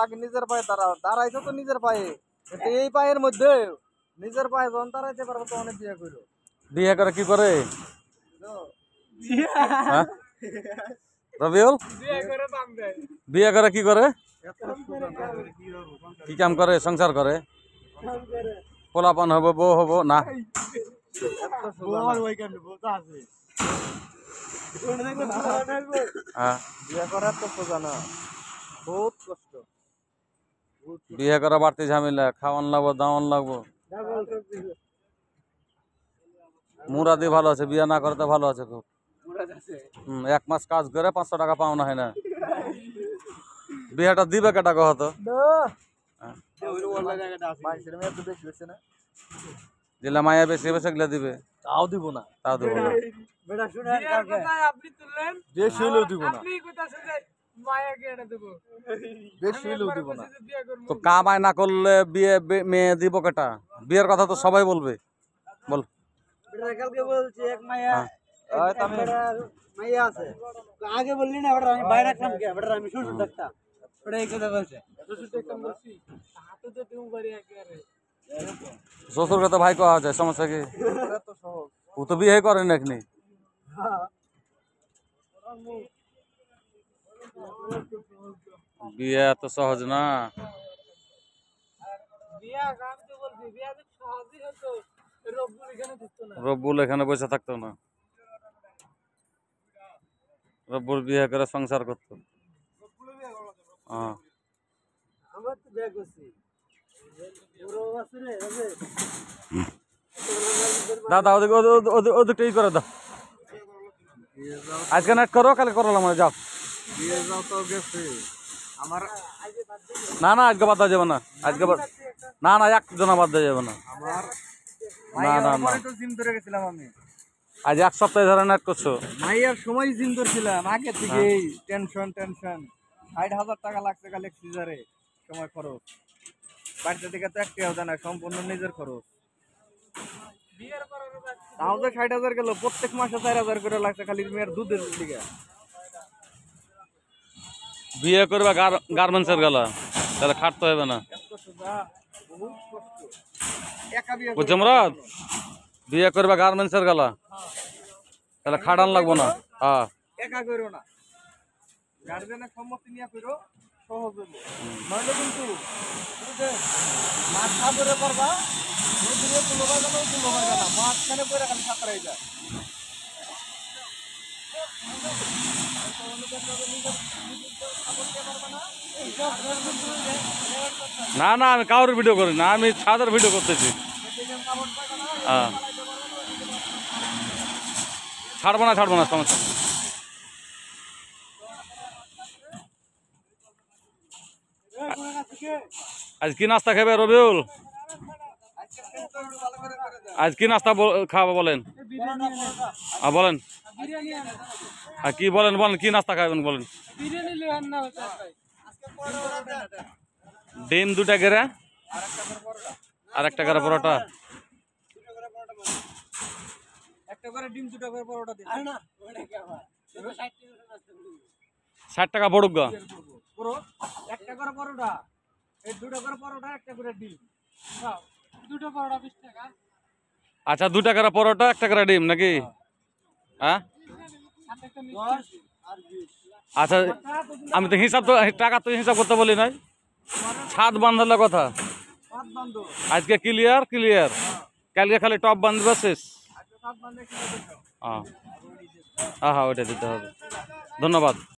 আগে নিজের পায়ে দাঁড়াও, দাঁড়াইছো তো নিজের পায়ে, এই পায়ের মধ্যে নিজের পায়ে যখন দাঁড়াইতে পারবো তো অনেক বিয়ে করো। বিয়ে করে কি করে রবিউল? বিয়ে করে কি করে? কি কাম করে? সংসার করে? পোলাপান হবো, বউ হবো না? বিয়ে করার তো সোজা না, বহুত কষ্ট। বিয়ে করা বাড়তি ঝামেলা, খাওয়ান লাগবো, দাওয়ান লাগবো। মুরাদি ভালো আছে, বিয়ে না করে তো ভালো আছে খুব। 1 মাস কাজ করে 500 টাকা পাওনা হয় না। বিয়েটা দিবে কে টাকা হতো? যেগুলা মায়া বেশি হবে সেগুলা দিবে, তাও দিব না, তাও দেবো না। বেশি হইলেও দিব না, বেশি হইলেও দিব না। তো কামাই না করলে বিয়ে মেয়ে দিব কেটা? বিয়ের কথা তো সবাই বলবে, বল। কালকে বলছি এক মাইয়া মাইয়া আছে, আগে বললি না বেটা আমি বাইরে রাখলাম কে বেটা আমি শ্বশুর ডাক্তার বেটা এই কথা বলছে শ্বশুরকে তো ভাই কওয়া যায়, সমস্যা কি? ও তো বিয়ে করেন এখনি। বিয়ে এত সহজ না। রব্বুল এখানে বসে থাকতো না, রব্বুল বিয়ে করে সংসার করতো। দাদা ওদিকটা ই করে দাও, আজকে নাইট করো, কালকে করলাম যাও। আমার না না আজকে বাদ দেওয়া যাবে না, আজকে না না একজনা বাদ দেওয়া যাবে না। না না না তো জিম ধরে গেছিলাম আমি, আজ 1 সপ্তাহ ধরে নাইট করছো। মাইয়ার সময় জিম ধরছিলাম আগে থেকেই, টেনশন 60,000 টাকা লাগছে খালি সিজারে সময় খরচ, বাড়িতে থেকে তো একটাও দেয় না, সম্পূর্ণ নিজের খরচ। তাও তো 60,000 গেল, প্রত্যেক মাসে 4,000 করে লাগছে খালি মেয়ের দুধের দিকে। বিয়ে করবা গার্মেন্টসের গেলা, তাহলে খাটতে হবে না, বুঝছো মুরাদ? বিয়ে করবা গার্মেন্টসের গেলা, তাহলে খাটান লাগবো না। হ্যাঁ একা করো না, গার্জেনের সম্মতি নিয়ে করো, সহজ হইব। নইলে কিন্তু মাথা ধরে পারবা, নদীরে তুলো হয় না, মাঝখানে পরে খালি সাঁতরাই যায়। না না আমি কারোর ভিডিও করি না, আমি ছাদের ভিডিও করতেছি। হ্যাঁ ছাড়বো না সমস্যা। আজ কি নাস্তা খাবে রবিউল? আজ কি নাস্তা খাওয়াবো বলেন? বলেন কি বলেন, কি নাস্তা খাবেন বলেন? ডিম 2টা করে আর 1টা করে পরোটা। একটা করে ডিম 2টা করে পরোটা দিন। 60 টাকা পড়ুক গা পুরো 1টা করে পরোটা, এই 2টা করে পরোটা, 1টা করে ডিম। 2টা পরোটা 20 টাকা। আচ্ছা 2টা করে পরোটা, 1টা করে ডিম নাকি? হ্যাঁ আচ্ছা আমি তো টাকা তো হিসাব করতে বলি নাই, ছাদ বাঁধালে কথা। আজকে ক্লিয়ার, কালকে খালি টপ বাঁধবে শেষ। হ্যাঁ হ্যাঁ ওইটা দিতে হবে। ধন্যবাদ।